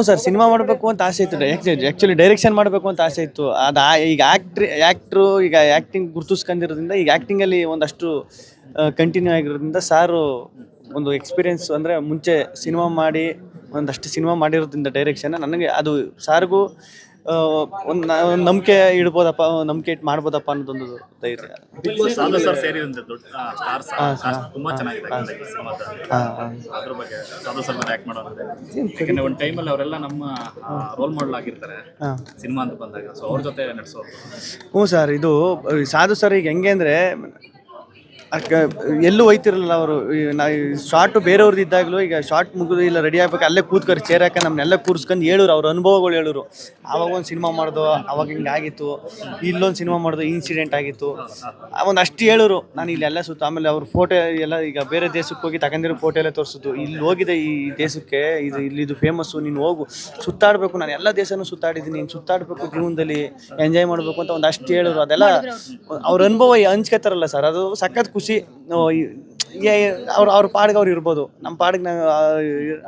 ಹೌದು sir, cinema ಮಾಡಬೇಕು ಅಂತ ಆಸೆ ಇತ್ತು. ಆ್ಯಕ್ಚುಲಿ ಡೈರೆಕ್ಷನ್ ಮಾಡಬೇಕು ಅಂತ ಆಸೆ ಇತ್ತು. ಅದು ಈಗ ಆ್ಯಕ್ಟ್ರು ಈಗ ಆ್ಯಕ್ಟಿಂಗ್ ಗುರುತಿಸ್ಕೊಂಡಿರೋದ್ರಿಂದ ಈಗ ಆ್ಯಕ್ಟಿಂಗಲ್ಲಿ ಒಂದಷ್ಟು ಕಂಟಿನ್ಯೂ ಆಗಿರೋದ್ರಿಂದ ಸಾರು ಒಂದು ಎಕ್ಸ್ಪೀರಿಯೆನ್ಸ್ ಅಂದರೆ ಮುಂಚೆ ಸಿನಿಮಾ ಮಾಡಿ ಒಂದಷ್ಟು ಸಿನಿಮಾ ಮಾಡಿರೋದ್ರಿಂದ ಡೈರೆಕ್ಷನ್ ನನಗೆ ಅದು ಸಾರಿಗೂ ಒಂದು ನಂಬಿಕೆ ಇಡ್ಬೋದಪ್ಪ, ನಂಬಿಕೆ ಇಟ್ಟು ಮಾಡ್ಬೋದಪ್ಪ ಅನ್ನೋದೊಂದು ಧೈರ್ಯ. ಸಾಧು ಸರ್ ಸೇರಿದಂತೆ ದೊಡ್ಡ ಸ್ಟಾರ್ಸ್ ತುಂಬಾ ಚೆನ್ನಾಗಿದೆ ಅದ್ರ ಬಗ್ಗೆ ಸಾಧು ಸರ್ ಬಗ್ಗೆ ಆಕ್ಟ್ ಮಾಡೋದು. ಯಾಕಂದ್ರೆ ಒಂದು ಟೈಮಲ್ಲಿ ಅವರೆಲ್ಲ ನಮ್ಮ ರೋಲ್ ಮಾಡೆಲ್ ಆಗಿರ್ತಾರೆ ಸಿನಿಮಾ ಅಂತ ಬಂದಾಗ, ಸೊ ಅವ್ರ ಜೊತೆ ನಡೆಸೋದು. ಹ್ಞೂ ಸರ್, ಇದು ಸಾಧು ಸರ್ ಈಗ ಹೆಂಗೆ ಅಂದರೆ ಎಲ್ಲೂ ಹೋಯ್ತಿರಲಿಲ್ಲ ಅವರು. ಶಾರ್ಟು ಬೇರೆಯವ್ರದ್ದು ಇದ್ದಾಗಲೂ ಈಗ ಶಾರ್ಟ್ ಮುಗಿದು ಇಲ್ಲ ರೆಡಿ ಆಗ್ಬೇಕು ಅಲ್ಲೇ ಕೂತ್ಕೊಂಡು ಚೇರ್ ಹಾಕ ನಮ್ಮನ್ನೆಲ್ಲ ಕೂರಿಸ್ಕೊಂಡು ಹೇಳೋರು, ಅವ್ರ ಅನುಭವಗಳು ಹೇಳೋರು. ಆವಾಗ ಒಂದು ಸಿನಿಮಾ ಮಾಡೋದು, ಅವಾಗ ಹಿಂಗೆ ಆಗಿತ್ತು, ಇಲ್ಲೊಂದು ಸಿನಿಮಾ ಮಾಡೋದು, ಇನ್ಸಿಡೆಂಟ್ ಆಗಿತ್ತು, ಒಂದಷ್ಟು ಹೇಳೋರು. ನಾನು ಇಲ್ಲೆಲ್ಲ ಸುತ್ತ ಆಮೇಲೆ ಅವ್ರ ಫೋಟೋ ಎಲ್ಲ ಈಗ ಬೇರೆ ದೇಶಕ್ಕೆ ಹೋಗಿ ತಗೊಂಡಿರೋ ಫೋಟೋ ಎಲ್ಲ ತೋರಿಸೋದು. ಇಲ್ಲಿ ಹೋಗಿದೆ ಈ ದೇಶಕ್ಕೆ, ಇದು ಫೇಮಸ್ಸು, ನೀನು ಹೋಗು ಸುತ್ತಾಡಬೇಕು, ನಾನು ಎಲ್ಲ ದೇಶನೂ ಸುತ್ತಾಡಿದ್ದೀನಿ, ನೀನು ಸುತ್ತಾಡಬೇಕು ಜೀವನದಲ್ಲಿ, ಎಂಜಾಯ್ ಮಾಡಬೇಕು ಅಂತ ಒಂದಷ್ಟು ಹೇಳೋರು. ಅದೆಲ್ಲ ಅವ್ರ ಅನುಭವ ಹಂಚ್ಕೊತಾರಲ್ಲ ಸರ್, ಅದು ಸಖತ್ ಖುಷಿ. ಅವ್ರ ಪಾಡ್ಗೆ ಅವ್ರು ಇರ್ಬೋದು, ನಮ್ಮ ಪಾಡ್ಗೆ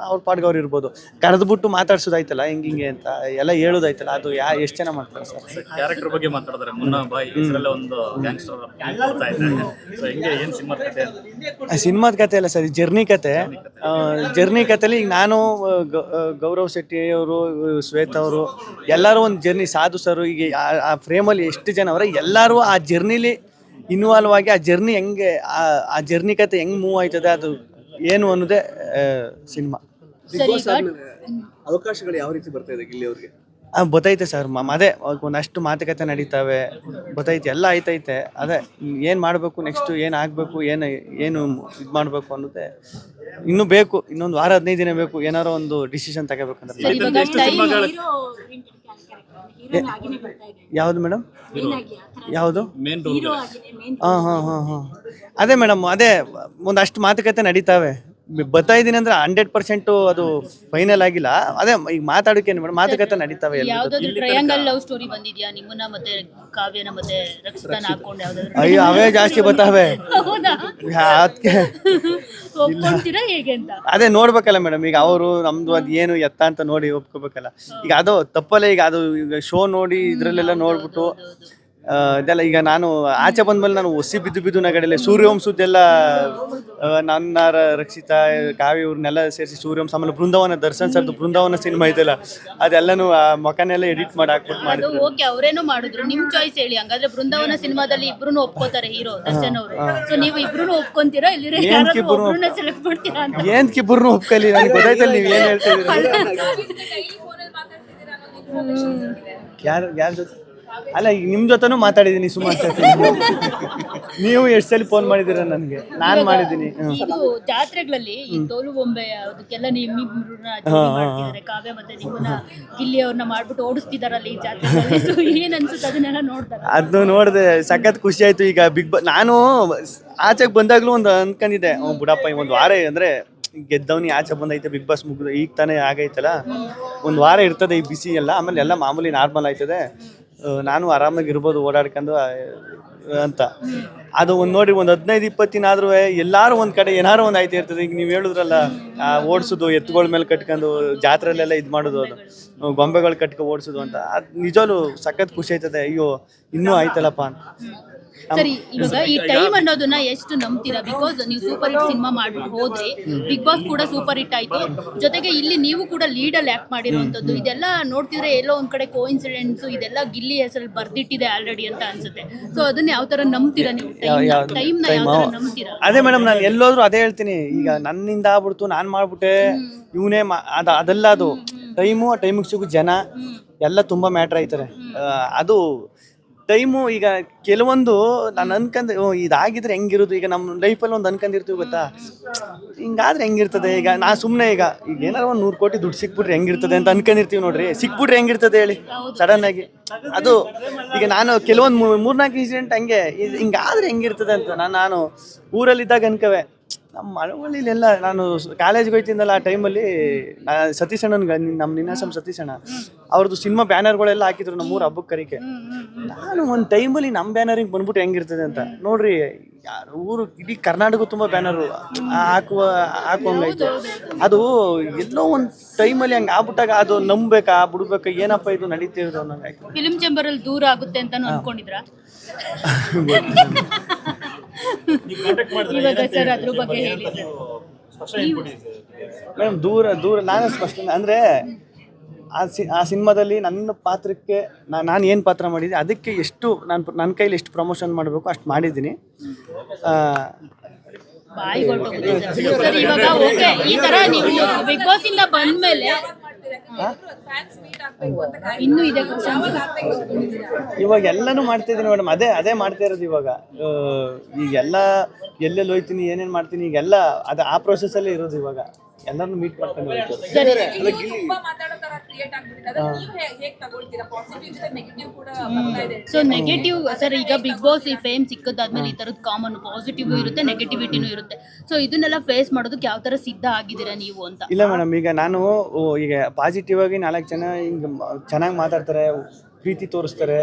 ಅವ್ರ ಪಾಡ್ಗೆ ಅವ್ರು ಇರ್ಬೋದು. ಕರೆದ್ಬಿಟ್ಟು ಮಾತಾಡ್ಸೋದಾಯ್ತಲ್ಲ ಹಿಂಗೆ ಅಂತ ಎಲ್ಲ ಹೇಳೋದಾಯ್ತಲ್ಲ, ಅದು ಎಷ್ಟು ಜನ ಮಾಡ್ತಾರೆ ಸರ್. ಕ್ಯಾರೆಕ್ಟರ್ ಬಗ್ಗೆ ಮಾತಾಡಿದ್ರೆ ಮುನ್ನಾ ಬಾಯ್ ಹೆಸರಲ್ಲೇ ಒಂದು ಗ್ಯಾಂಗ್ಸ್ಟರ್ ಬರ್ತಾ ಇದೆ. ಸೊ ಹಿಂಗೆ ಏನು ಸಿನಿಮಾದ ಕತೆ? ಸಿನಿಮಾದ ಕತೆ ಅಲ್ಲ ಸರ್, ಜರ್ನಿ ಕತೆ. ಜರ್ನಿ ಕತೆಲಿ ಈಗ ನಾನು, ಗೌರವ್ ಶೆಟ್ಟಿ ಅವರು, ಶ್ವೇತಾ ಅವರು ಎಲ್ಲರೂ ಒಂದು ಜರ್ನಿ. ಸಾಧು ಸರ್ ಈಗ ಆ ಫ್ರೇಮಲ್ಲಿ ಎಷ್ಟು ಜನ ಅವರ ಎಲ್ಲರೂ ಆ ಜರ್ನಿಲಿ ಇನ್ವಾಲ್ವ್ ಆಗಿ ಆ ಜರ್ನಿ ಹೆಂಗೆ, ಆ ಜರ್ನಿ ಕತೆ ಹೆಂಗೆ ಮೂವ್ ಆಯ್ತದೆ, ಅದು ಏನು ಅನ್ನೋದೇ ಸಿನಿಮಾ. ಅವಕಾಶಗಳು ಯಾವ ರೀತಿ ಬರ್ತಾ ಇದೆ ಇಲ್ಲಿ ಅವ್ರಿಗೆ? ಗೊತ್ತೈತೆ ಸರ್, ಅದೇ ಒಂದಷ್ಟು ಮಾತುಕತೆ ನಡೀತಾವೆ, ಗೊತ್ತೈತೆ, ಎಲ್ಲ ಆಯ್ತೈತೆ. ಅದೇ ಏನು ಮಾಡಬೇಕು ನೆಕ್ಸ್ಟ್, ಏನು ಆಗಬೇಕು, ಏನು ಇದು ಮಾಡಬೇಕು ಅನ್ನೋದೇ ಇನ್ನೂ ಬೇಕು. ಇನ್ನೊಂದು ವಾರ 15 ದಿನ ಬೇಕು ಏನಾರೋ ಒಂದು ಡಿಸಿಷನ್ ತಗೋಬೇಕಂದ್ರೆ. ಯಾವುದು ಮೇಡಮ್, ಯಾವುದು? ಹಾಂ ಅದೇ ಮೇಡಮ್, ಅದೇ ಒಂದಷ್ಟು ಮಾತುಕತೆ ನಡೀತಾವೆ. ಬರ್ತಾ ಇದ್ದೀನಿ ಅಂದ್ರೆ 100% ಅದು ಫೈನಲ್ ಆಗಿಲ್ಲ. ಅದೇ ಈಗ ಮಾತಾಡೋಕೆ ಮೇಡಮ್ ಮಾತುಕತೆ ನಡೀತಾವೆ. ಟ್ರಯಾಂಗಲ್ ಲವ್ ಸ್ಟೋರಿ ಬಂದಿದ್ಯಾ ನಿಮ್ಮನ್ನ ಮತ್ತೆ ಕಾವ್ಯನ ಮತ್ತೆ ರಕ್ಷಿತಾನ ಹಾಕೊಂಡು? ಯಾವ್ದಾದ್ರು? ಅಯ್ಯೋ ಅವೇ ಜಾಸ್ತಿ ಬರ್ತಾವೆ. ಒಪ್ಕೊಂತೀರಾ ಹೇಗೆ ಅಂತ? ಅದೇ ನೋಡ್ಬೇಕಲ್ಲ ಮೇಡಮ್, ಈಗ ಅವರು ನಮ್ದು ಅದು ಏನು ಎತ್ತ ಅಂತ ನೋಡಿ ಒಪ್ಕೋಬೇಕಲ್ಲ. ಈಗ ಅದು ತಪ್ಪಲ್ಲೇ, ಈಗ ಅದು ಈಗ ಶೋ ನೋಡಿ ಇದ್ರಲ್ಲೆಲ್ಲ ನೋಡ್ಬಿಟ್ಟು ಇದೆಲ್ಲ. ಈಗ ನಾನು ಆಚೆ ಬಂದ್ಮೇಲೆ ನಾನು ಒಸಿ ಬಿದ್ದು ನಗಡೆಲ್ಲ ಸೂರ್ಯವಂಶದ್ದೆಲ್ಲ ನನ್ನ ರಕ್ಷಿತಾ ಕಾವ್ಯ ಇವ್ರನ್ನೆಲ್ಲ ಸೇರಿಸಿ ಸೂರ್ಯವಂಶ, ಆಮೇಲೆ ಬೃಂದಾವನ, ದರ್ಶನ್ ಸರ್ದು ಬೃಂದಾವನ ಸಿನಿಮಾ ಇದೆಯಲ್ಲ, ಅದೆಲ್ಲನೂ ಆ ಮಕನೆಲ್ಲ ಎಡಿಟ್ ಮಾಡಿ ಹಾಕ್ಬಿಟ್ಟು ಮಾಡಿದ್ರು. ಓಕೆ, ಅವರೇನೋ ಮಾಡಿದ್ರು, ನಿಮ್ ಚಾಯ್ಸ್ ಹೇಳಿ. ಹಂಗಾದ್ರೆ ಬೃಂದಾವನ ಸಿನಿಮಾದಲ್ಲಿ ಇಬ್ರು ಒಪ್ಕೋತಾರೆ, ಹೀರೋ ದರ್ಶನ್ ಅವರು. ಸೊ ನೀವು ಇಬ್ರು ಒಪ್ಕೊಂತೀರಾ, ಇಲ್ಲಿ ಸೆಲೆಕ್ಟ್ ಮಾಡ್ತೀರಾ ಅಂತ? ಏನ್ಕಿಬ್ರು ಒಪ್ಕಲಿ, ನನಗೆ ಗೊತ್ತಾಯ್ತಲ್ಲ ನೀವು ಏನ್ ಹೇಳ್ತಿದ್ದೀರಾ. ಯಾರ ಜೊತೆ ಅಲ್ಲ, ಈಗ ನಿಮ್ಮ ಜೊತೆನೂ ಮಾತಾಡಿದ್ದೀನಿ ಸುಮಾರು ಸತಿ. ನೀವು ಎಷ್ಟು ಸಲ ಫೋನ್ ಮಾಡಿದ್ದೀರಾ ನನಗೆ? ನಾನು ಮಾಡಿದ್ದೀನಿ. ಇದು ಜಾತ್ರೆಗಳಲ್ಲಿ ಈ ತೋಲು ಬೊಂಬೆ ಅದಕ್ಕೆಲ್ಲ ನಿಮ್ಮಿಬ್ರನ್ನ ಮಾಡ್ತಿದ್ದಾರೆ, ಕಾವ್ಯ ಮತ್ತೆ ನಿಮ್ಮನ್ನ ಗಿಲ್ಲಿ ಅವ್ರನ್ನ ಮಾಡ್ಬಿಟ್ಟು ಓಡಿಸ್ತಿದಾರಲ್ಲ ಈ ಜಾತ್ರೆಗಳಲ್ಲಿ. ಏನ್ ಅನ್ಸುತ್ತೆ ಅದನ್ನೆಲ್ಲ ನೋಡ್ತಾರೆ? ಅದನ್ನು ನೋಡಿದೆ, ಸಖತ್ ಖುಷಿ ಆಯ್ತು. ಈಗ ನಾನು ಆಚೆಗೆ ಬಂದಾಗ್ಲೂ ಒಂದು ಅನ್ಕೊಂಡಿದ್ದೆ, ಬುಡಪ್ಪ ಒಂದು ವಾರ ಅಂದ್ರೆ ಗೆದ್ದವನಿ ಆಚೆ ಬಂದೈತೆ, ಬಿಗ್ ಬಾಸ್ ಮುಗಿದು ಈಗ ತಾನೇ ಆಗೈತಲ್ಲ, ಒಂದು ವಾರ ಇರ್ತದೆ ಈ ಬಿಸಿ ಎಲ್ಲ, ಆಮೇಲೆ ಎಲ್ಲ ಮಾಮೂಲಿ ನಾರ್ಮಲ್ ಆಯ್ತದೆ, ನಾನು ಆರಾಮಾಗಿ ಇರ್ಬೋದು ಓಡಾಡ್ಕೊಂಡು ಅಂತ. ಅದು ಒಂದು ನೋಡಿ ಒಂದು 15-20 ದಿನ ಆದ್ರೂ ಎಲ್ಲಾರು ಒಂದು ಕಡೆ ಏನಾರು ಒಂದು ಆಯ್ತಾ ಇರ್ತದೆ. ಈಗ ನೀವು ಹೇಳಿದ್ರಲ್ಲ, ಓಡಿಸೋದು ಎತ್ತುಗಳ ಮೇಲೆ ಕಟ್ಕೊಂಡು ಜಾತ್ರೆಲೆಲ್ಲ ಇದು ಮಾಡೋದು, ಅದು ಗೊಂಬೆಗಳು ಕಟ್ಕೊ ಓಡಿಸೋದು ಅಂತ, ಅದು ನಿಜವೂ ಸಖತ್ ಖುಷಿ ಆಯ್ತದೆ. ಅಯ್ಯೋ ಇನ್ನೂ ಆಯ್ತಲ್ಲಪ್ಪ ಅಂತ. ಸರಿ, ಇವಾಗ ಈ ಟೈಮ್ ಅನ್ನೋದನ್ನ ಎಷ್ಟು ನಂಬ್ತೀರಾ? ಬಿಕಾಸ್ ನೀವು ಸೂಪರ್ ಹಿಟ್ ಸಿನಿಮಾ ಮಾಡ್ಬಿಟ್ಟು ಹೋದ್ರಿ, ಬಿಗ್ ಬಾಸ್ ಕೂಡ ಸೂಪರ್ ಹಿಟ್ ಆಯ್ತು, ಜೊತೆಗೆ ಇಲ್ಲಿ ನೀವು ಕೂಡ ಲೀಡಲ್ಲಿ ಆಕ್ಟ್ ಮಾಡಿರುವಂತದ್ದು. ಇದೆಲ್ಲ ನೋಡ್ತಿದ್ರೆ ಎಲ್ಲೋ ಒಂದ್ ಕಡೆ ಕೋಇನ್ಸಿಡೆನ್ಸ್, ಇದೆಲ್ಲ ಗಿಲ್ಲಿ ಹೆಸರಲ್ಲಿ ಬರ್ದಿಟ್ಟಿದೆ ಆಲ್ರೆಡಿ ಅಂತ ಅನ್ಸುತ್ತೆ. ಸೊ ಅದನ್ನ ಯಾವ ತರ ನಂಬ್ತೀರಾ ನೀವು? ಟೈಮ್ ನ ಯಾವ ತರ ನಂಬ್ತೀರಾ? ಅದೇ ಮೇಡಮ್, ನಾನು ಎಲ್ಲೋದ್ರು ಅದೇ ಹೇಳ್ತೀನಿ. ಈಗ ನನ್ನಿಂದ ಆಗ್ಬಿಡ್ತು, ನಾನು ಮಾಡ್ಬಿಟ್ಟೆ, ಇವನೇ ಅದೆಲ್ಲ ಅದು ಟೈಮಿಗೆ ಸಿಗು ಜನ ಎಲ್ಲ ತುಂಬಾ ಮ್ಯಾಟ್ರ್ ಆಯ್ತಾರೆ. ಅದು ಟೈಮು ಈಗ ಕೆಲವೊಂದು ನಾನು ಅನ್ಕೊಂಡೆ ಇದಾಗಿದ್ರೆ ಹೆಂಗಿರೋದು. ಈಗ ನಮ್ಮ ಲೈಫಲ್ಲಿ ಒಂದು ಅನ್ಕೊಂಡಿರ್ತೀವಿ ಗೊತ್ತಾ, ಹಿಂಗಾದ್ರೆ ಹೆಂಗಿರ್ತದೆ. ಈಗ ನಾ ಸುಮ್ಮನೆ ಈಗ ಏನಾರು ಒಂದು 100 ಕೋಟಿ ದುಡ್ಡು ಸಿಕ್ಬಿಟ್ರೆ ಹೆಂಗಿರ್ತದೆ ಅಂತ ಅನ್ಕೊಂಡಿರ್ತೀವಿ ನೋಡ್ರಿ. ಸಿಕ್ಬಿಟ್ರೆ ಹೆಂಗಿರ್ತದೆ ಹೇಳಿ ಸಡನ್ ಆಗಿ. ಅದು ಈಗ ನಾನು ಕೆಲವೊಂದು 3-4 ಇನ್ಸಿಡೆಂಟ್ ಹಂಗೆ ಹಿಂಗಾದ್ರೆ ಹೆಂಗಿರ್ತದೆ ಅಂತ ನಾನು ಊರಲ್ಲಿದ್ದಾಗ ಅನ್ಕವೆ. ನಮ್ಮ ಮಳವಳ್ಳಿಲೆಲ್ಲ ನಾನು ಕಾಲೇಜ್ಗೆ ಹೋಯ್ತಿದ್ದಲ್ಲ ಆ ಟೈಮಲ್ಲಿ, ಸತೀಶ್ ಅಣ್ಣನ್ಗೆ, ನಮ್ಮ ನಿನ್ನಾಸಂ ಸತೀಶ್ ಅಣ್ಣ ಅವ್ರದ್ದು ಸಿನಿಮಾ ಬ್ಯಾನರ್ಗಳೆಲ್ಲ ಹಾಕಿದ್ರು ನಮ್ಮೂರು ಹಬ್ಬಕ್ಕೆ ಕರಿಕೆ. ನಾನು ಒಂದು ಟೈಮಲ್ಲಿ ನಮ್ಮ ಬ್ಯಾನರಿಗೆ ಬಂದ್ಬಿಟ್ಟು ಹೆಂಗಿರ್ತದೆ ಅಂತ ನೋಡ್ರಿ. ಯಾರು ಊರು ಇಡೀ ಕರ್ನಾಟಕ ತುಂಬ ಬ್ಯಾನರು ಹಾಕುವಂಗಾಯ್ತು. ಅದು ಎಲ್ಲೋ ಒಂದು ಟೈಮಲ್ಲಿ ಹಂಗೆ ಆಗ್ಬಿಟ್ಟಾಗ ಅದು ನಂಬೇಕಾ ಬಿಡ್ಬೇಕಾ ಏನಪ್ಪ ಇದು ನಡೀತಿರೋದು ಅನ್ನೋಂಗಾಯ್ತು. ಫಿಲ್ಮ್ ಚೇಂಬರ್ ಅಲ್ಲಿ ದೂರ ಆಗುತ್ತೆ ಅಂತ ಅನ್ಕೊಂಡಿದ್ರಾ? ಇವಾಗ ಸರ್ ಅದ್ರ ಬಗ್ಗೆ ಹೇಳಿ. ಮೇಡಮ್ ದೂರ ನಾನು ಸ್ಪಷ್ಟ ಅಂದರೆ ಆ ಸಿನಿಮಾದಲ್ಲಿ ನನ್ನ ಪಾತ್ರಕ್ಕೆ ನಾನು ಏನು ಪಾತ್ರ ಮಾಡಿದ್ದೆ ಅದಕ್ಕೆ ಎಷ್ಟು ನನ್ನ ಕೈಲಿ ಎಷ್ಟು ಪ್ರಮೋಷನ್ ಮಾಡಬೇಕು ಅಷ್ಟು ಮಾಡಿದ್ದೀನಿ. ಬಾಯಿ ಹೊರಟೋಗುತ್ತೆ ಸರ್. ಇವಾಗ ಓಕೆ, ಈ ತರ ನೀವು ಬಿಗ್ ಬಾಸ್ ಇಂದ ಬಂದ್ಮೇಲೆ ಇನ್ನೂ ಇದೆ ಇವಾಗ ಎಲ್ಲನೂ ಮಾಡ್ತಿದ್ದೀನಿ ಮೇಡಮ್. ಅದೇ ಮಾಡ್ತಾ ಇರೋದು ಇವಾಗ. ಈಗೆಲ್ಲ ಎಲ್ಲೆಲ್ಲಿ ಹೋಯ್ತೀನಿ ಏನೇನು ಮಾಡ್ತೀನಿ ಈಗೆಲ್ಲ ಅದು ಆ ಪ್ರೊಸೆಸ್ಸಲ್ಲೇ ಇರೋದು. ಇವಾಗ ಎಲ್ಲರನ್ನು ಮೀಟ್ ಮಾಡ್ಕೊಂಡು ಸೊ ನೆಗೆಟಿವ್ ಸರ್. ಈಗ ಬಿಗ್ ಬಾಸ್ ಈ ಫೇಮ್ ಸಿಕ್ಕದಾದ್ಮೇಲೆ ಈ ತರದ್ ಕಾಮನ್ ಪಾಸಿಟಿವ್ ಇರುತ್ತೆ, ನೆಗೆಟಿವಿಟಿನೂ ಇರುತ್ತೆ. ಸೊ ಇದನ್ನೆಲ್ಲ ಫೇಸ್ ಮಾಡೋದಕ್ಕೆ ಯಾವ ತರ ಸಿದ್ಧ ಆಗಿದ್ದೀರಾ ನೀವು ಅಂತ? ಇಲ್ಲ ಮೇಡಮ್, ಈಗ ನಾನು ಈಗ ಪಾಸಿಟಿವ್ ಆಗಿ 4 ಜನ ಹಿಂಗೆ ಚೆನ್ನಾಗಿ ಮಾತಾಡ್ತಾರೆ, ಪ್ರೀತಿ ತೋರಿಸ್ತಾರೆ,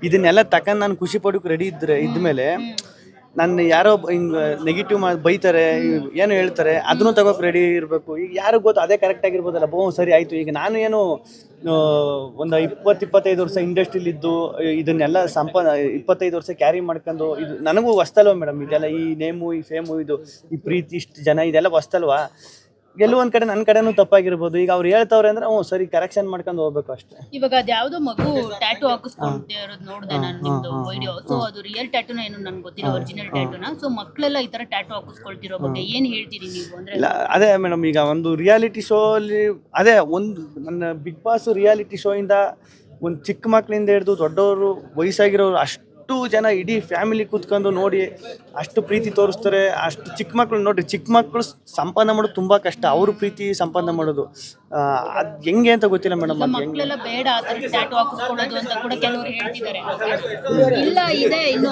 ಇದನ್ನೆಲ್ಲ ತಗೊಂಡು ನಾನು ಖುಷಿ ಪಡೋಕೆ ರೆಡಿ ಇದ್ಮೇಲೆ ನನ್ನ ಯಾರೋ ಹಿಂಗೆ ನೆಗೆಟಿವ್ ಬೈತಾರೆ, ಏನು ಹೇಳ್ತಾರೆ, ಅದನ್ನು ತಗೋಕೆ ರೆಡಿ ಇರಬೇಕು. ಈಗ ಯಾರು ಗೊತ್ತು ಅದೇ ಕರೆಕ್ಟ್ ಆಗಿರ್ಬೋದಲ್ಲ. ಸರಿ ಆಯಿತು. ಈಗ ನಾನು ಏನು ಒಂದು 20-25 ವರ್ಷ ಇಂಡಸ್ಟ್ರಿಲಿದ್ದು ಇದನ್ನೆಲ್ಲ 25 ವರ್ಷ ಕ್ಯಾರಿ ಮಾಡ್ಕೊಂಡು ಇದು ನನಗೂ ಹೊಸ್ತಲ್ವ ಮೇಡಮ್. ಇದೆಲ್ಲ ಈ ನೇಮು, ಈ ಫೇಮು, ಈ ಪ್ರೀತಿ, ಇಷ್ಟು ಜನ ಇದೆಲ್ಲ ಹೊಸ್ತಲ್ವಾ. ಎಲ್ಲೋ ಒಂದ್ ಕಡೆ ನನ್ನ ಕಡೆನೂ ತಪ್ಪಾಗಿರ್ಬೋದು. ಈಗ ಅವ್ರು ಹೇಳ್ತವ್ರೆ ಅಂದ್ರೆ ಸರಿ ಕರೆಕ್ಷನ್ ಮಾಡ್ಕೊಂಡು ಹೋಗ್ಬೇಕು ಅಷ್ಟೇ. ಇವಾಗ ಅದ್ಯಾವುದೋ ಮಗು ಟ್ಯಾಟೂ ಹಾಕಿಸ್ಕೊಂಡೆ ಇರೋದು ನೋಡಿದೆ ನಾನು ನಿಮ್ದು ವಿಡಿಯೋ. ಸೊ ಅದು ರಿಯಲ್ ಟ್ಯಾಟೂನ ಏನು ನನ್ಗೆ ಗೊತ್ತಿಲ್ಲ, ಒರಿಜಿನಲ್ ಟ್ಯಾಟೂನ. ಸೊ ಮಕ್ಕಳೆಲ್ಲ ಈ ತರ ಟ್ಯಾಟೂ ಹಾಕಿಸ್ಕೊಳ್ತಿರೋ ಬಗ್ಗೆ ಏನ್ ಹೇಳ್ತೀರಿ ನೀವು? ಅಂದ್ರೆ ಅದೇ ಮೇಡಮ್, ಈಗ ಒಂದು ರಿಯಾಲಿಟಿ ಶೋ ಅಲ್ಲಿ ಅದೇ ಒಂದು ನನ್ನ ಬಿಗ್ ಬಾಸ್ ರಿಯಾಲಿಟಿ ಶೋ ಇಂದ ಒಂದು ಚಿಕ್ಕ ಮಕ್ಕಳಿಂದ ಹಿಡಿದು ದೊಡ್ಡವರು, ವಯಸ್ಸಾಗಿರೋರು ಅಷ್ಟು ಜನ ಇಡೀ ಫ್ಯಾಮಿಲಿ ಕೂತ್ಕೊಂಡು ನೋಡಿ ಅಷ್ಟು ಪ್ರೀತಿ ತೋರಿಸ್ತಾರೆ. ಅಷ್ಟು ಚಿಕ್ಕ ಮಕ್ಳು ನೋಡ್ರಿ, ಚಿಕ್ಕ ಮಕ್ಕಳು ಸಂಪಾದನೆ ಮಾಡೋದು ತುಂಬಾ ಕಷ್ಟ. ಅವರು ಪ್ರೀತಿ ಸಂಪಾದನೆ ಮಾಡೋದು ಅದ್ ಹೆಂಗೆ ಅಂತ ಗೊತ್ತಿಲ್ಲ ಮೇಡಮ್. ಮಕ್ಕಳೆಲ್ಲ ಬೇಡ ಆ ತರ ಟ್ಯಾಟೂ ಹಾಕಿಸ್ಕೊಳ್ಳೋದು ಅಂತ ಕೂಡ ಕೆಲವರು ಹೇಳ್ತಿದ್ದಾರೆ. ಇಲ್ಲ ಇದೆ ಇನ್ನು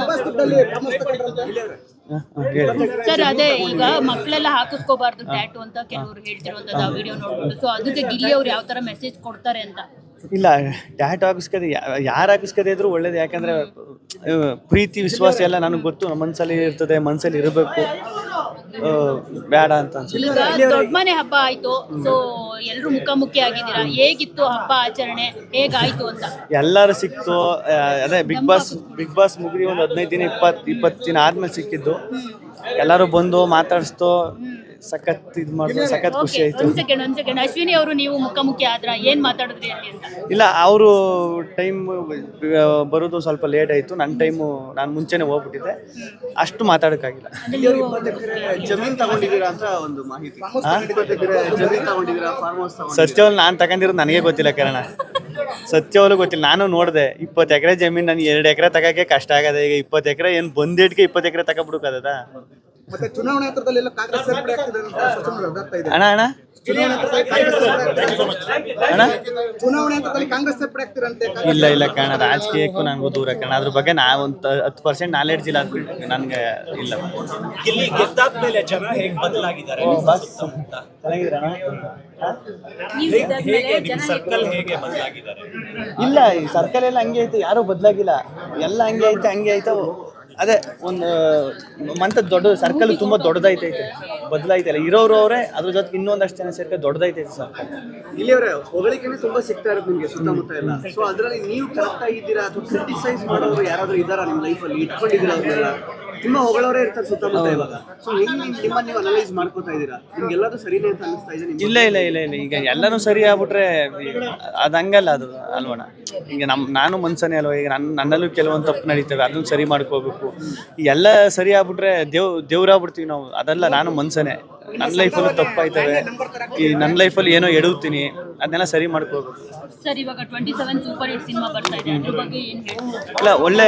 ಸರ್. ಅದೇ ಈಗ ಮಕ್ಕಳೆಲ್ಲ ಹಾಕಿಸ್ಕೋಬಾರ್ದು ಟ್ಯಾಟೂ ಅಂತ ಕೆಲವರು ಹೇಳ್ತಿರುವಂತದ್ದು ಆ ವಿಡಿಯೋ ನೋಡ್ಬಿಟ್ಟು. ಸೊ ಅದಕ್ಕೆ ಗಿಲ್ಲಿ ಅವ್ರು ಯಾವ ತರ ಮೆಸೇಜ್ ಕೊಡ್ತಾರೆ ಅಂತ? ಇಲ್ಲ, ಟ್ಯಾಟೂ ಹಾಕಿಸ್ಕದೆ ಯಾರು ಹಾಕಿಸ್ಕದೆ ಇದ್ರು ಒಳ್ಳೇದು. ಯಾಕಂದ್ರೆ ಪ್ರೀತಿ ವಿಶ್ವಾಸ ಎಲ್ಲ ನನಗೆ ಗೊತ್ತು, ನಮ್ಮ ಮನಸ್ಸಲ್ಲಿ ಇರ್ತದೆ, ಮನಸ್ಸಲ್ಲಿ ಇರಬೇಕು. ಬೇಡ ಅಂತ ಅನ್ಸುತ್ತೆ. ಈಗ ದೊಡ್ಡ ಮನೆ ಹಬ್ಬ ಆಯ್ತು. ಸೊ ಎಲ್ರು ಮುಖಾಮುಖಿ ಆಗಿದ್ದೀರಾ, ಹೇಗಿತ್ತು ಹಬ್ಬ ಆಚರಣೆ, ಹೇಗಾಯ್ತು ಅಂತ? ಎಲ್ಲರೂ ಸಿಕ್ತು. ಅದೇ ಬಿಗ್ ಬಾಸ್ ಮುಗಿದಿ ಒಂದು 15 ದಿನ 20 ದಿನ ಆದ್ಮೇಲೆ ಸಿಕ್ಕಿದ್ದು. ಎಲ್ಲರೂ ಬಂದು ಮಾತಾಡಿಸ್ತು, ಸಖತ್ ಇದು ಮಾಡಿದ್ರು, ಸಖತ್ ಖುಷಿ ಆಯ್ತು. ಒಂದ್ ಸೆಕೆಂಡ್ ಅಶ್ವಿನಿ ಅವರು ನೀವು ಮುಖಾಮುಖಿ ಆದ್ರ ಏನ್ ಮಾತಾಡಿದ್ರಿ ಅಲ್ಲಿ ಅಂತ? ಇಲ್ಲ, ಅವರು ಟೈಮ್ ಬರೋದು ಸ್ವಲ್ಪ ಲೇಟ್ ಆಯ್ತು. ನನ್ನ ಟೈಮು ನಾನು ಮುಂಚೆನೆ ಹೋಗ್ಬಿಟ್ಟಿದ್ದೆ, ಅಷ್ಟು ಮಾತಾಡೋಕ್ಕಾಗಿಲ್ಲ. ಜಮೀನ್ ತಗೊಂಡಿದ್ದೀರಾ ಅಂತ ಒಂದು ಮಾಹಿತಿ. ಜಮೀನ್ ತಗೊಂಡಿದ್ದೀರಾ, ಫಾರ್ಮ್ ಹೌಸ್? ಸತ್ಯವಲ್ಲಿ ನಾನು ತಗೊಂಡಿರೋದು ನನಗೆ ಗೊತ್ತಿಲ್ಲ ಕಾರಣ. ಸತ್ಯವಲ್ಲೂ ಗೊತ್ತಿಲ್ಲ. ನಾನು ನೋಡಿದೆ 20 ಎಕರೆ ಜಮೀನು, ನನಗೆ 2 ಎಕರೆ ತಗೋಕ್ಕೆ ಕಷ್ಟ ಆಗದೆ. ಈಗ 20 ಎಕರೆ ಏನು ಬಂದಿಟ್ಗೆ 20 ಎಕರೆ ತಗೊಬಿಡುಕ್ಕದ? ಮತ್ತೆ ಚುನಾವಣೆ ಹತ್ರದಲ್ಲೆಲ್ಲ ಕಾಂಗ್ರೆಸ್ ಸೇರ್ಪಡೆ ಆಗ್ತಿದೆ ಅಂತ ಬರ್ತಾ ಇದೆ. ಅಣ್ಣ ಚುನಾವಣೆ ಹತ್ರದಲ್ಲಿ ಕಾಂಗ್ರೆಸ್ ಸೇರ್ಪಡೆ ಆಗ್ತಿರಂತೆ. ಇಲ್ಲ ಕಾರಣ, ರಾಜಕೀಯಕ್ಕೂ ನನಗೂ ದೂರ ಕಾರಣ. ಅದ್ರ ಬಗ್ಗೆ ಒಂದು 10% ನಾಲೆಡ್ಜ್ ಇಲ್ಲ ನನಗೆ. ಇಲ್ಲ, ಇಲ್ಲಿ ಗೆದ್ದಾದ್ಮೇಲೆ ಜನ ಹೇಗೆ ಬದಲಾಗಿದ್ದಾರೆ? ಸರ್ಕಲ್ ಹೇಗೆ ಬದಲಾಗಿದ್ದಾರೆ? ಇಲ್ಲ, ಈ ಸರ್ಕಲ್ ಎಲ್ಲ ಹಂಗೆ ಐತೆ, ಯಾರೂ ಬದಲಾಗಿಲ್ಲ. ಎಲ್ಲ ಹಂಗೆ ಐತೆ. ಅದೇ ಒಂದು ಮಂತ ದೊಡ್ಡ ಸರ್ಕಲ್ ತುಂಬಾ ದೊಡ್ಡದೈತೆ, ಬದಲಾಯ್ತಲ್ಲ. ಇರೋರು ಅವರೇ, ಅದ್ರ ಜೊತೆಗೆ ಇನ್ನೊಂದಷ್ಟು ಜನ ಸೇರ್ಕ ದೊಡ್ಡದೈತೆ ಸರ್ಕಲ್. ಇಲ್ಲಿಯವರೇ ಹೊಗಳಿಕೆನೇ ತುಂಬಾ ಸಿಗ್ತಾ ಇರೋದು ನಿಮ್ಗೆ ಸುತ್ತಮುತ್ತ ಎಲ್ಲ. ಸೊ ಅದ್ರಲ್ಲಿ ನೀವು ಕರೆಕ್ಟ್ ಆಗಿದ್ದೀರಾ ಅಥವಾ ಕ್ರಿಟಿಸೈಸ್ ಮಾಡೋರು ಯಾರಾದ್ರೂ ಇದ್ದಾರಾ ನಿಮ್ಮ ಲೈಫಲ್ಲಿ? ಇಟ್ಕೊಂಡಿದ್ದೀರಾ ಅವ್ರನ್ನೆಲ್ಲ? ತುಂಬಾ ಹೊಗಳವರೇ ಇರ್ತಾರೆ ಸುತ್ತಮುತ್ತ ಇವಾಗ. ಸೊ ಹೆಂಗ್ ನಿಮ್ಮನ್ನ ನೀವು ಅನಲೈಸ್ ಮಾಡ್ಕೋತಾ ಇದ್ದೀರಾ? ನಿಮ್ಗೆಲ್ಲರೂ ಸರಿನೇ ಅಂತ ಅನಿಸ್ತಾ ಇದೆ? ಇಲ್ಲ. ಈಗ ಎಲ್ಲರೂ ಸರಿ ಆಗ್ಬಿಟ್ರೆ ಅದು ಹಂಗಲ್ಲ, ಅದು ಅಲ್ವಣ. ಈಗ ನಾನು ಮನ್ಸನೇ ಅಲ್ವ. ಈಗ ನನ್ನಲ್ಲೂ ಕೆಲವೊಂದು ತಪ್ಪು ನಡೀತವೆ, ಅದನ್ನು ಸರಿ ಮಾಡ್ಕೋಬೇಕು. ಎಲ್ಲ ಸರಿ ಆಗ್ಬಿಟ್ರೆ ದೇವ್ರಾಗ್ಬಿಡ್ತೀವಿ ನಾವು. ಅದಲ್ಲ, ನಾನು ಮನ್ಸನೇ. ನನ್ನ ಲೈಫಲ್ಲೂ ತಪ್ಪಾಯ್ತವೆ, ಈ ನನ್ನ ಲೈಫಲ್ಲಿ ಏನೋ ಎಡುತ್ತೀನಿ, ಅದನ್ನೆಲ್ಲ ಸರಿ ಮಾಡ್ಕೋಬೇಕು. ಸರ್, ಇವಾಗ 27 ಸೂಪರ್ ಹಿಟ್ ಸಿನಿಮಾ ಬರ್ತಾ ಇದೆ, ಅದ್ರ ಬಗ್ಗೆ ಏನ್ ಹೇಳ್ತೀರಾ? ಇಲ್ಲ, ಒಳ್ಳೆ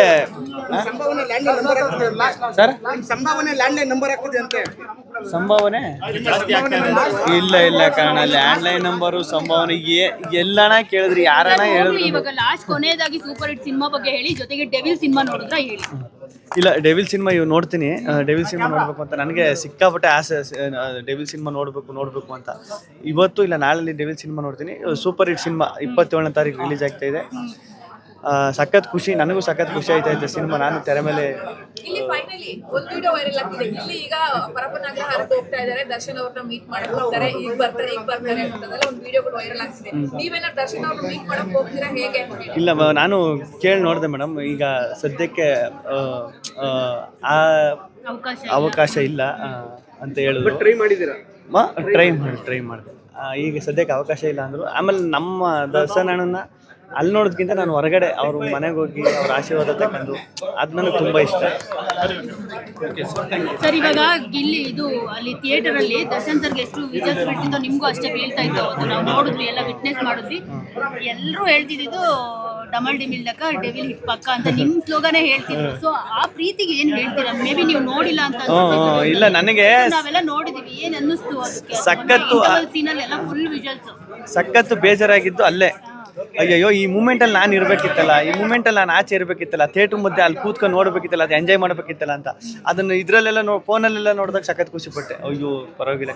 ಸರ್ ಸಂಭಾವನೆ ಲ್ಯಾಂಡ್ಲೈನ್ ನಂಬರ್ ಹಾಕಿದೆ ಅಂತೆ. ಸಂಭಾವನೆ ಇಲ್ಲ ಕಾರಣ. ಲ್ಯಾಂಡ್ಲೈನ್ ನಂಬರು ಸಂಭಾವನೆ ಎಲ್ಲಣ ಕೇಳಿದ್ರಿ, ಯಾರಣ ಹೇಳಿದ್ರು? ಇವಾಗ ಲಾಸ್ಟ್ ಕೊನೆಯದಾಗಿ ಸೂಪರ್ ಹಿಟ್ ಸಿನಿಮಾ ಬಗ್ಗೆ ಹೇಳಿ, ಜೊತೆಗೆ ಡೆವಿಲ್ ಸಿನಿಮಾ ನೋಡಿದ್ರ ಹೇಳಿ. ಇಲ್ಲ, ಡೆವಿಲ್ ಸಿನಿಮಾ ಇವ್ ನೋಡ್ತೀನಿ. ಡೆವಿಲ್ ಸಿನಿಮಾ ನೋಡ್ಬೇಕು ಅಂತ ನನಗೆ ಸಿಕ್ಕಾಪಟ್ಟೆ ಆಸೆ. ಡೆವಿಲ್ ಸಿನಿಮಾ ನೋಡ್ಬೇಕು ಅಂತ. ಇವತ್ತು ಇಲ್ಲ ನಾಳೆ ಡೆವಿಲ್ ಸಿನಿಮಾ ನೋಡ್ತೀನಿ. ಸೂಪರ್ ಹಿಟ್ ಸಿನಿಮಾ 27ನೇ ತಾರೀಕು ರಿಲೀಸ್ ಆಗ್ತಾ ಇದೆ. ಸಖತ್ ಖುಷಿ, ನನಗೂ ಸಖತ್ ಖುಷಿ ಆಯ್ತೈತೆ ಸಿನಿಮಾ. ನಾನು ತೆರೆ ಮೇಲೆ ಇಲ್ಲಿ ಫೈನಲಿ ಒಂದು ವಿಡಿಯೋ ವೈರಲ್ ಆಗ್ತಿದೆ. ಇಲ್ಲಿ ಈಗ ಪರಪ್ಪನ ಅಗ್ರಹಾರಕ್ಕೆ ಹೋಗ್ತಾ ಇದ್ದಾರೆ, ದರ್ಶನ್ ಅವ್ರನ್ನ ಮೀಟ್ ಮಾಡಕ್ ಹೋಗ್ತಾರೆ, ಈಗ ಬರ್ತಾರೆ ಅನ್ನೋದೆಲ್ಲ ಒಂದು ವಿಡಿಯೋಗಳು ವೈರಲ್ ಆಗ್ತಿದೆ. ನೀವೇನಾದ್ರು ದರ್ಶನ್ ಅವ್ರನ್ನ ಮೀಟ್ ಮಾಡಕ್ ಹೋಗ್ತೀರಾ ಹೇಗೆ ಅಂತ ಹೇಳಿ? ಇಲ್ಲ ನಾನು ಕೇಳಿ ನೋಡಿದೆ ಮೇಡಮ್. ಈಗ ಸದ್ಯಕ್ಕೆ ಆ ಅವಕಾಶ ಇಲ್ಲ ಅಂತ ಹೇಳಿದ್ರು. ಟ್ರೈ ಮಾಡಿದ್ದೀರಾ? ಟ್ರೈ ಮಾಡಿದೆ. ಈಗ ಸದ್ಯಕ್ಕೆ ಅವಕಾಶ ಇಲ್ಲ ಅಂದರು. ಆಮೇಲೆ ನಮ್ಮ ದರ್ಶನ್ ಅಣ್ಣನ ಅಲ್ಲಿ ನೋಡೋದಕ್ಕಿಂತ ನಾನು ಹೊರಗಡೆ ಅವ್ರ ಮನೆಗೆ ಹೋಗಿ ಅವ್ರ ಆಶೀರ್ವಾದ ತಗೊಂಡು ಅದು ನನಗೆ ತುಂಬ ಇಷ್ಟ. ಸರ್ ಇವಾಗ ಇಲ್ಲಿ ಇದು ಅಲ್ಲಿ ಥಿಯೇಟರ್ ಅಲ್ಲಿ ದರ್ಶನ್ ಸರ್ಗೆ ಎಷ್ಟು ವಿಜಲ್ಸ್ ಬಿಟ್ಟಿದ್ದೋ ನಿಮ್ಗೂ ಅಷ್ಟೇ ಬೀಳ್ತಾ ಇತ್ತು. ಅದು ನಾವು ನೋಡಿದ್ವಿ, ಎಲ್ಲ ವಿಟ್ನೆಸ್ ಮಾಡಿದ್ವಿ. ಎಲ್ಲರೂ ಹೇಳ್ತಿದ್ದು ಡಮಲ್ ಡಿಮಿಲ್ದಕ ಡೆವಿಲ್ ಹಿಟ್ ಪಕ್ಕ ಅಂತ ನಿಮ್ ಸ್ಲೋಗನೇ ಹೇಳ್ತಿದ್ರು. ಸೊ ಆ ಪ್ರೀತಿಗೆ ಏನ್ ಹೇಳ್ತೀರಾ? ಮೇ ಬಿ ನೀವು ನೋಡಿಲ್ಲ ಅಂತ ಅನ್ಸುತ್ತೆ. ಇಲ್ಲ ನನಗೆ ನಾವೆಲ್ಲ ನೋಡಿದೀವಿ, ಏನ್ ಅನ್ನಿಸ್ತು ಅದಕ್ಕೆ? ಸಖತ್ತು ಸೀನಲ್ಲಿ ಎಲ್ಲ ಫುಲ್ ವಿಜಲ್ಸ್. ಸಖತ್ತು ಬೇಜಾರಾಗಿದ್ದು ಅಲ್ಲೇ. ಅಯ್ಯಯ್ಯೋ ಈ ಮೂಮೆಂಟಲ್ಲಿ ನಾನು ಇರಬೇಕಿತ್ತಲ್ಲ, ಈ ಮೂಮೆಂಟಲ್ಲಿ ನಾನು ಆಚೆ ಇರಬೇಕಿತ್ತಲ್ಲ, ಥಿಯೇಟ್ರ್ ಮಧ್ಯೆ ಅಲ್ಲಿ ಕೂತ್ಕೊಂಡು ನೋಡಬೇಕಿತ್ತಲ್ಲ, ಅದು ಎಂಜಾಯ್ ಮಾಡಬೇಕಿತ್ತಲ್ಲ ಅಂತ. ಅದನ್ನು ಇದರಲ್ಲೆಲ್ಲ ಫೋನಲ್ಲೆಲ್ಲ ನೋಡಿದಾಗ ಸಖತ್ ಖುಷಿಪಟ್ಟೆ. ಅಯ್ಯೋ ಪರವಾಗಿಲ್ಲ.